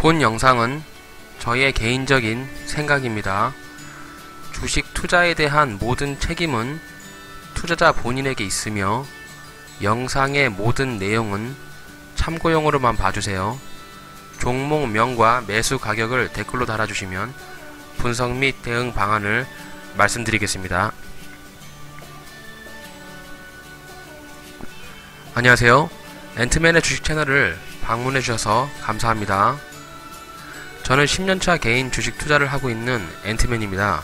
본 영상은 저의 개인적인 생각입니다. 주식 투자에 대한 모든 책임은 투자자 본인에게 있으며 영상의 모든 내용은 참고용으로만 봐주세요. 종목명과 매수 가격을 댓글로 달아주시면 분석 및 대응 방안을 말씀드리겠습니다. 안녕하세요. 앤트맨의 주식 채널을 방문해 주셔서 감사합니다. 저는 10년차 개인 주식 투자를 하고 있는 앤트맨입니다.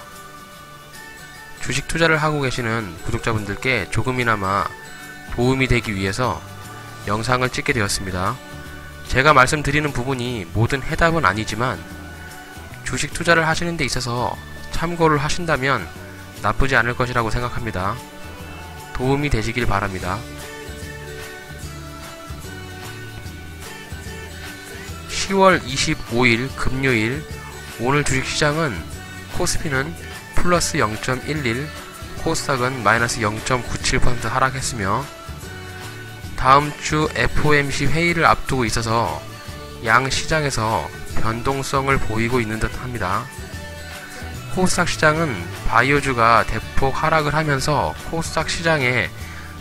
주식 투자를 하고 계시는 구독자분들께 조금이나마 도움이 되기 위해서 영상을 찍게 되었습니다. 제가 말씀드리는 부분이 모든 해답은 아니지만 주식 투자를 하시는 데 있어서 참고를 하신다면 나쁘지 않을 것이라고 생각합니다. 도움이 되시길 바랍니다. 10월 25일 금요일, 오늘 주식시장은 코스피는 플러스 0.11, 코스닥은 마이너스 0.97% 하락했으며 다음주 FOMC 회의를 앞두고 있어서 양시장에서 변동성을 보이고 있는 듯 합니다. 코스닥 시장은 바이오주가 대폭 하락을 하면서 코스닥 시장의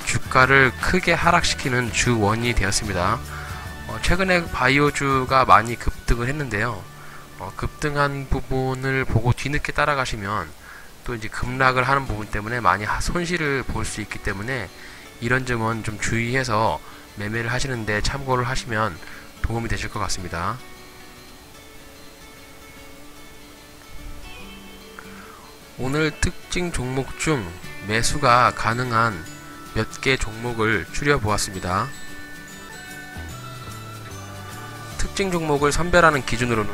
주가를 크게 하락시키는 주원이 되었습니다. 최근에 바이오주가 많이 급등을 했는데요. 급등한 부분을 보고 뒤늦게 따라가시면 또 이제 급락을 하는 부분 때문에 많이 손실을 볼 수 있기 때문에 이런 점은 좀 주의해서 매매를 하시는데 참고를 하시면 도움이 되실 것 같습니다. 오늘 특징 종목 중 매수가 가능한 몇 개 종목을 추려보았습니다. 특징 종목을 선별하는 기준으로는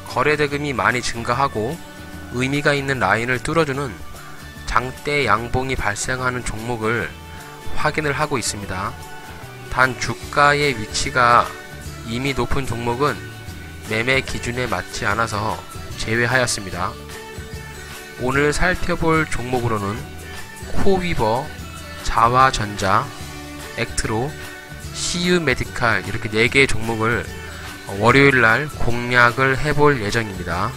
거래대금이 많이 증가하고 의미가 있는 라인을 뚫어주는 장대 양봉이 발생하는 종목을 확인을 하고 있습니다. 단 주가의 위치가 이미 높은 종목은 매매 기준에 맞지 않아서 제외하였습니다. 오늘 살펴볼 종목으로는 코위버, 자화전자, 액트로, CU메디칼 이렇게 4개의 종목을 월요일날 공략을 해볼 예정입니다.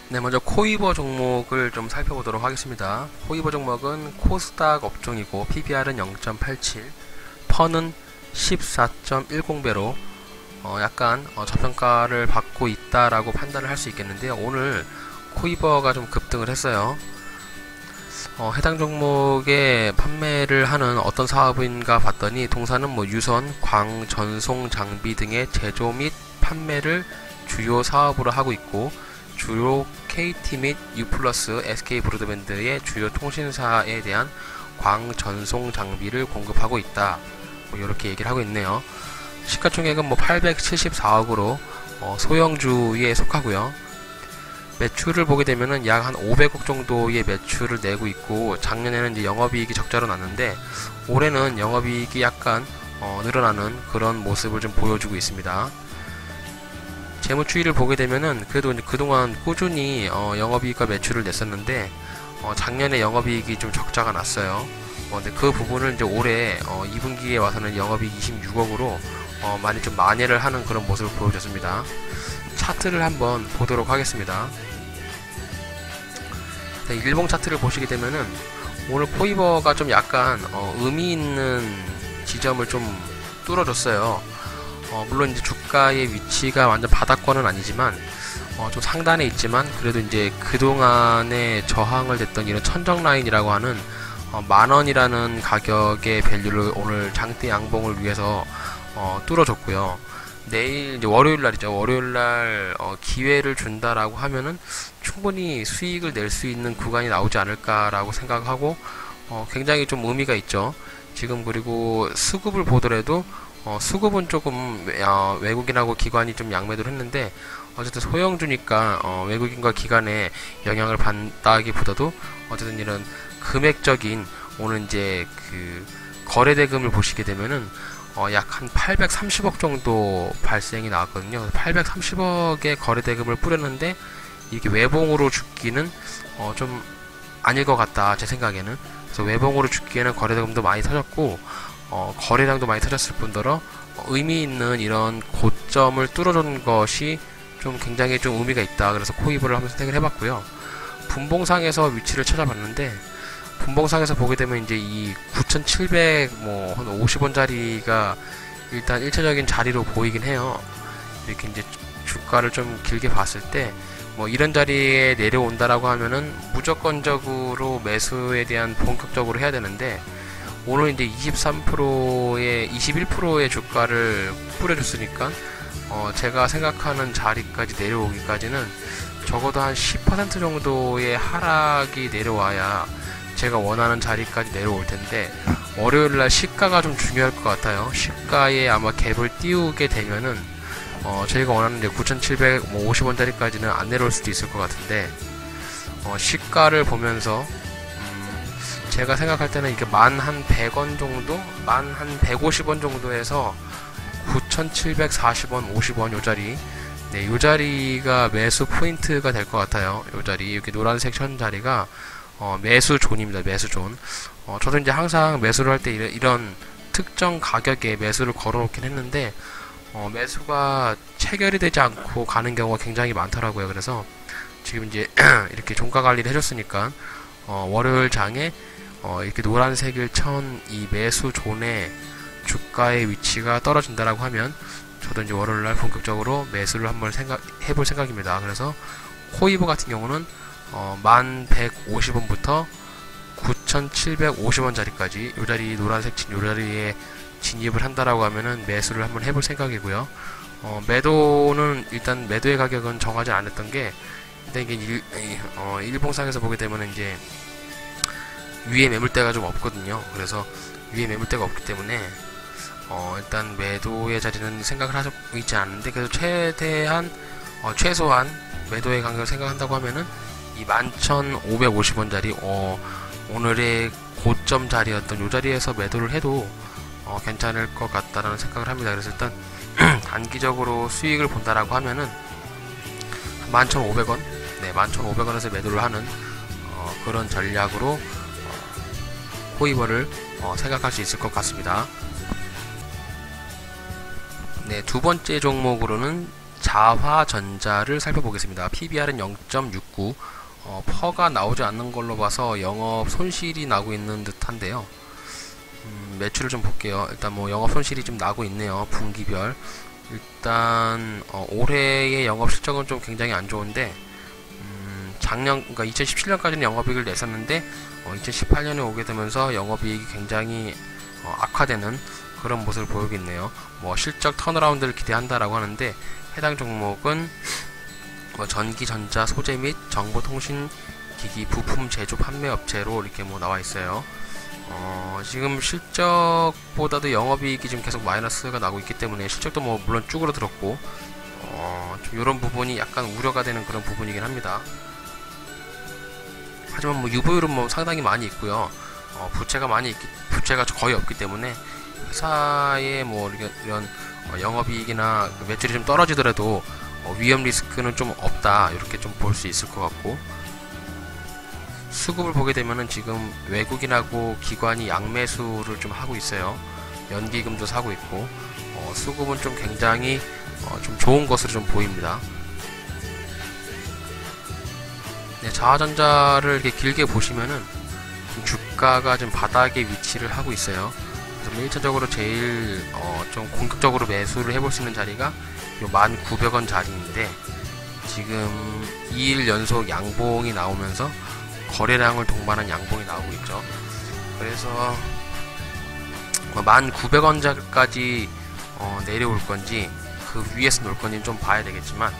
네, 먼저 코위버 종목을 좀 살펴보도록 하겠습니다. 코위버 종목은 코스닥 업종이고 PBR은 0.87, 펀은 14.10배로 약간 저평가를 받고 있다라고 판단을 할 수 있겠는데요. 오늘 코위버가 좀 급등을 했어요. 해당 종목의 판매를 하는 어떤 사업인가 봤더니 동사는 유선, 광, 전송 장비 등의 제조 및 판매를 주요 사업으로 하고 있고 주로 KT 및 U+, SK 브로드밴드의 주요 통신사에 대한 광 전송 장비를 공급하고 있다. 이렇게 얘기를 하고 있네요. 시가총액은 874억으로 소형주에 속하고요. 매출을 보게 되면은 약 한 500억 정도의 매출을 내고 있고 작년에는 이제 영업이익이 적자로 났는데 올해는 영업이익이 약간 늘어나는 그런 모습을 좀 보여주고 있습니다. 재무추이를 보게 되면은 그래도 이제 그동안 꾸준히 영업이익과 매출을 냈었는데 작년에 영업이익이 좀 적자가 났어요. 근데 그 부분을 이제 올해 2분기에 와서는 영업이익 26억으로 많이 좀 만회를 하는 그런 모습을 보여줬습니다. 차트를 한번 보도록 하겠습니다. 네, 일봉 차트를 보시게 되면은 오늘 코위버가 좀 약간 의미 있는 지점을 좀 뚫어줬어요. 물론 이제 주가의 위치가 완전 바닥권은 아니지만 좀 상단에 있지만 그래도 이제 그동안에 저항을 됐던 이런 천정 라인이라고 하는 만원이라는 가격의 밸류를 오늘 장대 양봉을 위해서 뚫어줬고요. 내일 이제 월요일날이죠. 월요일날 기회를 준다라고 하면은 충분히 수익을 낼 수 있는 구간이 나오지 않을까라고 생각하고 굉장히 좀 의미가 있죠. 지금 그리고 수급을 보더라도 수급은 조금 외국인하고 기관이 좀 양매도를 했는데 어쨌든 소형주니까 외국인과 기관의 영향을 받다기보다도 어쨌든 이런 금액적인 오늘 이제 그 거래대금을 보시게 되면은 약 한 830억 정도 발생이 나왔거든요. 830억의 거래대금을 뿌렸는데 이게 외봉으로 죽기는 좀 아닐 것 같다, 제 생각에는. 그래서 외봉으로 죽기에는 거래대금도 많이 터졌고 거래량도 많이 터졌을 뿐더러 의미 있는 이런 고점을 뚫어준 것이 좀 굉장히 좀 의미가 있다. 그래서 코이버를 한번 선택을 해봤고요. 분봉상에서 위치를 찾아봤는데 분봉상에서 보게 되면 이제 이 9,700 뭐 한 50원짜리가 일단 일차적인 자리로 보이긴 해요. 이렇게 이제 주가를 좀 길게 봤을 때 뭐 이런 자리에 내려온다라고 하면은 무조건적으로 매수에 대한 본격적으로 해야 되는데 오늘 이제 23%의 21%의 주가를 뿌려줬으니까 제가 생각하는 자리까지 내려오기까지는 적어도 한 10% 정도의 하락이 내려와야 제가 원하는 자리까지 내려올 텐데 월요일날 시가가 좀 중요할 것 같아요. 시가에 아마 갭을 띄우게 되면은 저희가 원하는 이제 9,750원짜리까지는 안 내려올 수도 있을 것 같은데 시가를 보면서 제가 생각할 때는 이게 만 한 100원 정도? 만 한 150원 정도에서 9,740원, 50원 요 자리, 네, 요 자리가 매수 포인트가 될 것 같아요. 요 자리, 이렇게 노란색 천 자리가 매수 존입니다. 매수 존. 저도 이제 항상 매수를 할 때 이런 특정 가격에 매수를 걸어 놓긴 했는데 매수가 체결이 되지 않고 가는 경우가 굉장히 많더라고요. 그래서 지금 이제 이렇게 종가 관리를 해줬으니까 월요일 장에 이렇게 노란색을 천 이 매수 존에 주가의 위치가 떨어진다라고 하면 저도 이제 월요일날 본격적으로 매수를 한번 해볼 생각입니다. 그래서 코이버 같은 경우는 1150원부터 9750원짜리까지 요 자리 노란색 요 자리에 진입을 한다라고 하면은 매수를 한번 해볼 생각이고요. 매도는 일단 매도의 가격은 정하지 않았던 게 일단 이게 일봉상에서 보게 되면 이제 위에 매물대가 좀 없거든요. 그래서 위에 매물대가 없기 때문에 일단 매도의 자리는 생각을 하고 있지 않은데 그래서 최소한 매도의 간격을 생각한다고 하면은 이 11,550원짜리 오늘의 고점 자리였던 요 자리에서 매도를 해도 괜찮을 것 같다라는 생각을 합니다. 그래서 일단 단기적으로 수익을 본다라고 하면은 11,500원, 네, 11,500원에서 매도를 하는 그런 전략으로 코이버를 생각할 수 있을 것 같습니다. 네, 두 번째 종목으로는 자화전자를 살펴보겠습니다. PBR은 0.69, 퍼가 나오지 않는 걸로 봐서 영업 손실이 나고 있는 듯한데요. 매출을 좀 볼게요. 일단 뭐 영업 손실이 좀 나고 있네요. 분기별. 일단 올해의 영업 실적은 좀 굉장히 안 좋은데 그러니까 2017년까지는 영업이익을 냈었는데 2018년에 오게 되면서 영업이익이 굉장히 악화되는 그런 모습을 보이고 있네요. 뭐 실적 턴어라운드를 기대한다라고 하는데 해당 종목은 뭐 전기, 전자, 소재 및 정보통신 기기 부품 제조 판매 업체로 이렇게 뭐 나와 있어요. 지금 실적보다도 영업이익이 지금 계속 마이너스가 나고 있기 때문에 실적도 뭐 물론 쭈그러들었고 좀 이런 부분이 약간 우려가 되는 그런 부분이긴 합니다. 하지만 뭐 유보율은 뭐 상당히 많이 있고요. 부채가 거의 없기 때문에 회사의 뭐 이런 영업이익이나 매출이 좀 떨어지더라도 위험 리스크는 좀 없다, 이렇게 좀 볼 수 있을 것 같고, 수급을 보게 되면은 지금 외국인하고 기관이 양매수를 좀 하고 있어요. 연기금도 사고 있고 수급은 좀 굉장히 좀 좋은 것으로 좀 보입니다. 네, 자화전자를 이렇게 길게 보시면은 주가가 좀 바닥에 위치를 하고 있어요. 그래서 1차적으로 제일 좀 공격적으로 매수를 해볼 수 있는 자리가 요 1,900원 자리인데 지금 2일 연속 양봉이 나오면서 거래량을 동반한 양봉이 나오고 있죠. 그래서 1,900원짜리까지 내려올 건지 그 위에서 놀 건지 좀 봐야 되겠지만,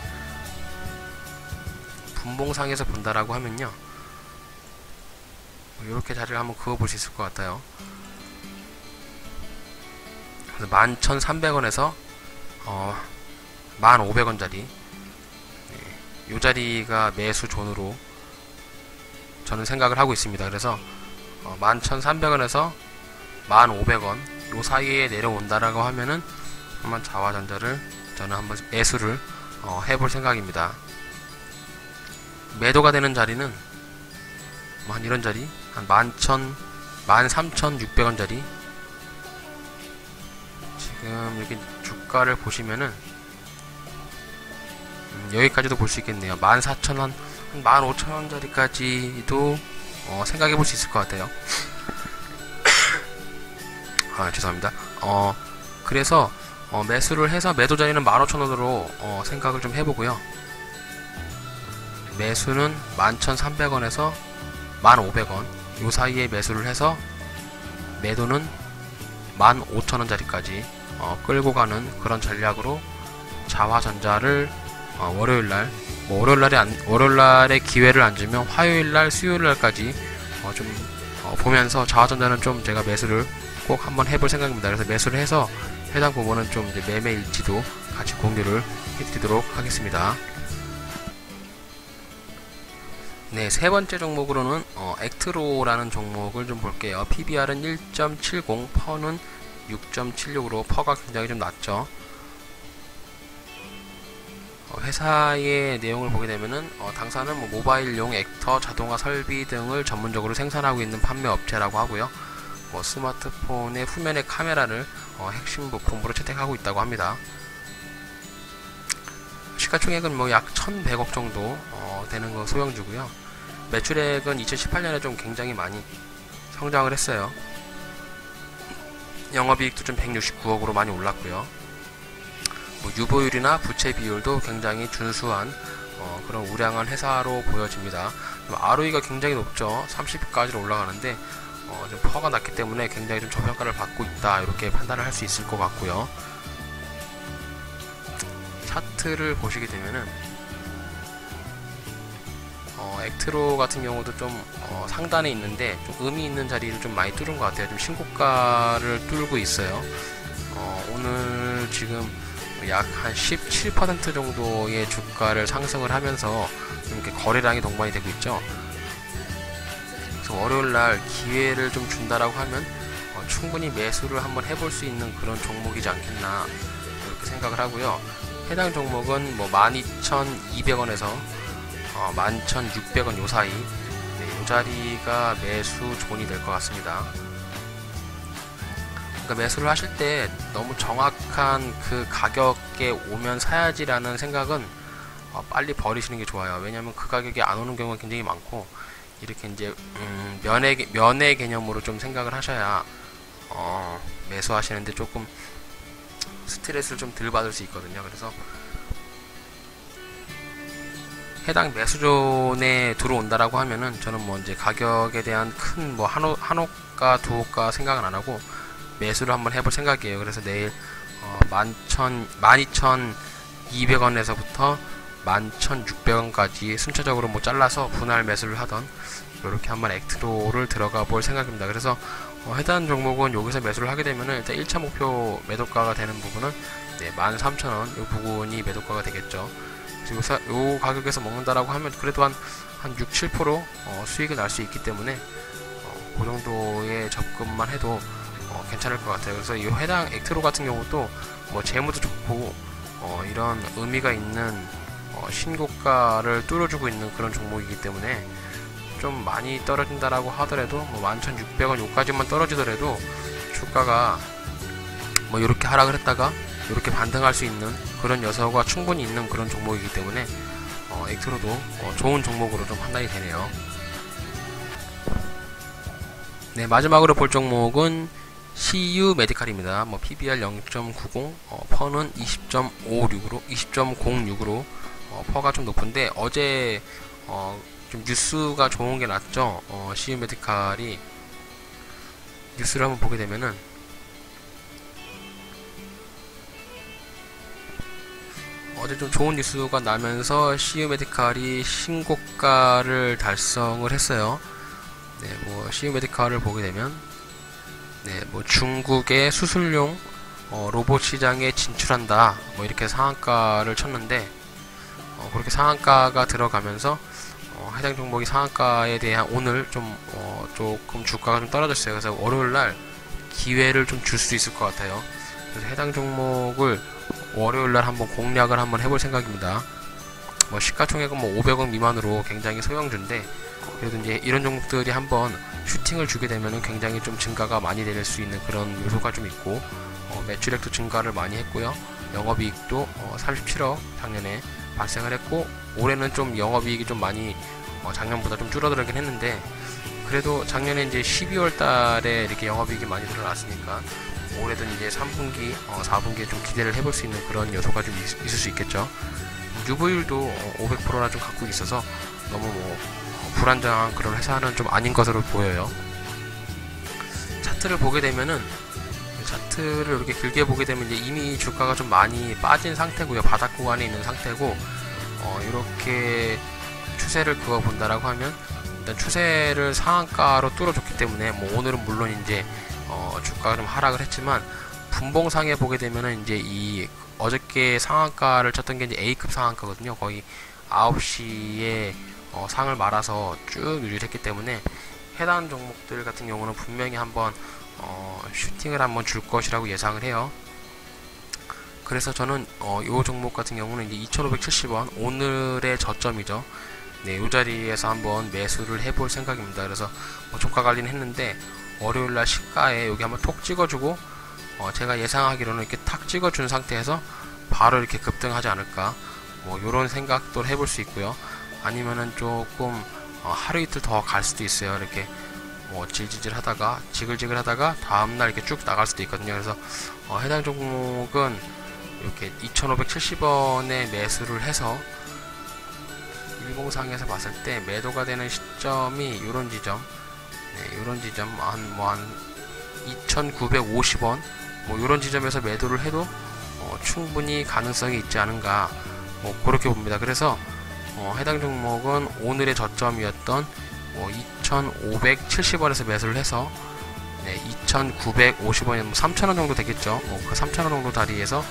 분봉상에서 본다라고 하면요, 이렇게 자리를 한번 그어볼 수 있을 것 같아요. 그래서 11,300원에서 1,500원짜리, 이 자리가 매수 존으로 저는 생각을 하고 있습니다. 그래서 11,300원에서 1,500원 요 사이에 내려온다라고 하면은 한번 자화전자를 저는 한번 매수를 해볼 생각입니다. 매도가 되는 자리는 한 이런 자리, 한 13,600원 자리. 지금 여기 주가를 보시면은 여기까지도 볼 수 있겠네요. 14,000원, 한 15,000원 자리까지도 생각해 볼 수 있을 것 같아요. 죄송합니다. 그래서 매수를 해서 매도 자리는 15,000원으로 생각을 좀 해보고요. 매수는 11,300원에서 1,500원 요 사이에 매수를 해서 매도는 15,000원 자리까지 끌고 가는 그런 전략으로 자화전자를 월요일날, 월요일날에 기회를 안 주면 화요일날, 수요일날까지 좀 보면서 자화전자는 좀 제가 매수를 꼭 한번 해볼 생각입니다. 그래서 매수를 해서 해당 부분은 좀 이제 매매 일지도 같이 공유를 해드리도록 하겠습니다. 네, 세 번째 종목으로는 액트로라는 종목을 좀 볼게요. PBR은 1.70, 퍼는 6.76으로 퍼가 굉장히 좀 낮죠. 회사의 내용을 보게 되면은 당사는 뭐 모바일용 액터, 자동화 설비 등을 전문적으로 생산하고 있는 판매 업체라고 하고요. 뭐 스마트폰의 후면의 카메라를 핵심 부품으로 채택하고 있다고 합니다. 시가총액은 뭐 약 1,100억 정도 되는 거 소형주고요. 매출액은 2018년에 좀 굉장히 많이 성장을 했어요. 영업이익도 좀 169억으로 많이 올랐고요. 뭐 유보율이나 부채 비율도 굉장히 준수한 그런 우량한 회사로 보여집니다. ROE가 굉장히 높죠. 30까지로 올라가는데 좀 퍼가 낮기 때문에 굉장히 좀 저평가를 받고 있다, 이렇게 판단을 할 수 있을 것 같고요. 차트를 보시게 되면은 액트로 같은 경우도 좀 상단에 있는데 좀 의미 있는 자리를 좀 많이 뚫은 것 같아요. 좀 신고가를 뚫고 있어요. 오늘 지금 약 한 17% 정도의 주가를 상승을 하면서 좀 이렇게 거래량이 동반이 되고 있죠. 그래서 월요일날 기회를 좀 준다라고 하면 충분히 매수를 한번 해볼 수 있는 그런 종목이지 않겠나, 이렇게 생각을 하고요. 해당 종목은 뭐 12,200원에서 11,600원 요 사이, 요 자리가 매수 존이 될 것 같습니다. 그러니까 매수를 하실 때 너무 정확한 그 가격에 오면 사야지라는 생각은 빨리 버리시는 게 좋아요. 왜냐하면 그 가격에 안 오는 경우가 굉장히 많고, 이렇게 이제 면의 개념으로 좀 생각을 하셔야 매수하시는데 조금 스트레스를 좀 덜 받을 수 있거든요. 그래서 해당 매수존에 들어온다라고 하면은 저는 뭐 이제 가격에 대한 큰 뭐 한호가 두호가 생각은 안 하고 매수를 한번 해볼 생각이에요. 그래서 내일 12,200원에서부터 11,600원까지 순차적으로 뭐 잘라서 분할 매수를 하던 이렇게 한번 액트로를 들어가 볼 생각입니다. 그래서 해당 종목은 여기서 매수를 하게 되면은 일단 1차 목표 매도가가 되는 부분은 13,000원 이 부분이 매도가가 되겠죠. 그리고 요 가격에서 먹는다라고 하면 그래도 한 6, 7% 수익이 날 수 있기 때문에 그 정도의 접근만 해도 괜찮을 것 같아요. 그래서 이 해당 액트로 같은 경우도 뭐 재무도 좋고 이런 의미가 있는 신고가를 뚫어주고 있는 그런 종목이기 때문에 좀 많이 떨어진다라고 하더라도 뭐 11,600원 요까지만 떨어지더라도 주가가 뭐 이렇게 하락을 했다가 이렇게 반등할 수 있는 그런 여서가 충분히 있는 그런 종목이기 때문에 액트로도 좋은 종목으로 좀 판단이 되네요. 네, 마지막으로 볼 종목은 CU 메디칼입니다. 뭐 PBR 0.90, 퍼는 20.06으로 퍼가 좀 높은데 어제 좀 뉴스가 좋은 게 났죠. CU 메디칼이 뉴스를 한번 보게 되면은 어제 좀 좋은 뉴스가 나면서 CU 메디칼이 신고가를 달성을 했어요. 네, 뭐 CU 메디칼을 보게 되면 뭐 중국의 수술용 로봇 시장에 진출한다, 뭐 이렇게 상한가를 쳤는데 그렇게 상한가가 들어가면서 해당 종목이 상한가에 대한 오늘 좀 조금 주가가 좀 떨어졌어요. 그래서 월요일날 기회를 좀 줄 수 있을 것 같아요. 그래서 해당 종목을 월요일날 한번 공략을 한번 해볼 생각입니다. 뭐 시가총액은 뭐 500원 미만으로 굉장히 소형주인데, 그래도 이제 이런 종목들이 한번 슈팅을 주게 되면은 굉장히 좀 증가가 많이 될 수 있는 그런 요소가 좀 있고, 매출액도 증가를 많이 했고요. 영업이익도 37억 작년에 발생을 했고, 올해는 좀 영업이익이 좀 많이 작년보다 좀 줄어들긴 했는데, 그래도 작년에 이제 12월 달에 이렇게 영업이익이 많이 늘어났으니까 올해도 이제 3분기, 4분기에 좀 기대를 해볼 수 있는 그런 요소가 좀 있을 수 있겠죠. 유보율도 500%나 좀 갖고 있어서 너무 불안정한 그런 회사는 좀 아닌 것으로 보여요. 차트를 보게 되면은, 차트를 이렇게 길게 보게 되면 이제 이미 주가가 좀 많이 빠진 상태고요. 바닥 구간에 있는 상태고, 이렇게 추세를 그어 본다라고 하면, 일단 추세를 상한가로 뚫어줬기 때문에, 뭐 오늘은 물론 이제 주가가 좀 하락을 했지만, 분봉상에 보게 되면은 이제 이 어저께 상한가를 쳤던 게 이제 A급 상한가거든요. 거의 9시에 상을 말아서 쭉 유지했기 때문에 해당 종목들 같은 경우는 분명히 한번 슈팅을 한번 줄 것이라고 예상을 해요. 그래서 저는 이 종목 같은 경우는 이제 2570원 오늘의 저점이죠. 네, 이 자리에서 한번 매수를 해볼 생각입니다. 그래서 종가 관리는 했는데 월요일날 시가에 여기 한번 톡 찍어주고, 제가 예상하기로는 이렇게 탁 찍어준 상태에서 바로 이렇게 급등하지 않을까, 뭐 요런 생각도 해볼 수 있고요. 아니면은 조금 하루 이틀 더 갈 수도 있어요. 이렇게 뭐 질질 하다가 지글지글 하다가 다음날 이렇게 쭉 나갈 수도 있거든요. 그래서 해당 종목은 이렇게 2570원에 매수를 해서 일봉상에서 봤을 때 매도가 되는 시점이 요런 지점, 네, 요런 지점 한 2950원 뭐 요런 지점에서 매도를 해도 충분히 가능성이 있지 않은가, 뭐 그렇게 봅니다. 그래서 해당 종목은 오늘의 저점이었던 2570원에서 매수를 해서, 네, 2950원, 3000원 정도 되겠죠. 그 3000원 정도 다리에서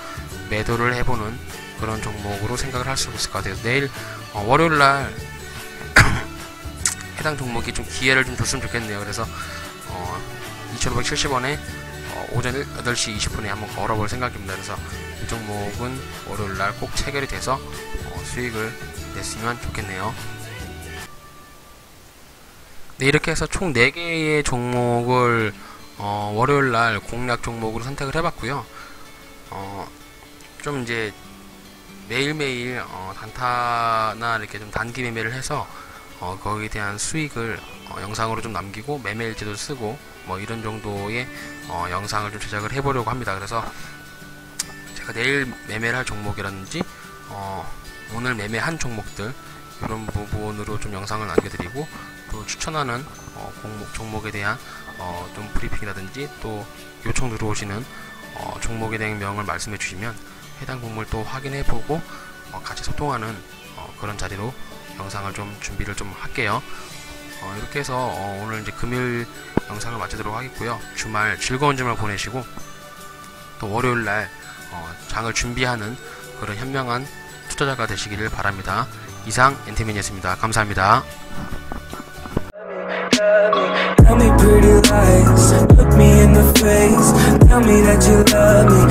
매도를 해보는 그런 종목으로 생각을 할 수 있을 것 같아요. 내일 월요일날 해당 종목이 좀 기회를 좀 줬으면 좋겠네요. 그래서 2570원에 오전 8시 20분에 한번 걸어볼 생각입니다. 그래서 이 종목은 월요일날 꼭 체결이 돼서 수익을 냈으면 좋겠네요. 네, 이렇게 해서 총 4개의 종목을 월요일날 공략 종목으로 선택을 해봤고요. 좀 이제 매일매일 단타나 이렇게 좀 단기 매매를 해서 거기에 대한 수익을 영상으로 좀 남기고 매매일지도 쓰고 뭐 이런 정도의 영상을 좀 제작을 해보려고 합니다. 그래서 제가 내일 매매를 할 종목이라든지 오늘 매매한 종목들 이런 부분으로 좀 영상을 남겨드리고, 또 추천하는 종목에 대한 좀 브리핑이라든지 또 요청 들어오시는 종목에 대한 명을 말씀해 주시면 해당 종목을 또 확인해 보고 같이 소통하는 그런 자리로 영상을 좀 준비를 좀 할게요. 이렇게 해서 오늘 이제 금요일 영상을 마치도록 하겠고요. 주말 즐거운 주말 보내시고 또 월요일날 장을 준비하는 그런 현명한 투자자가 되시기를 바랍니다. 이상 엔태민이었습니다. 감사합니다. Tell me pretty lies, look me in the face, tell me that you love me.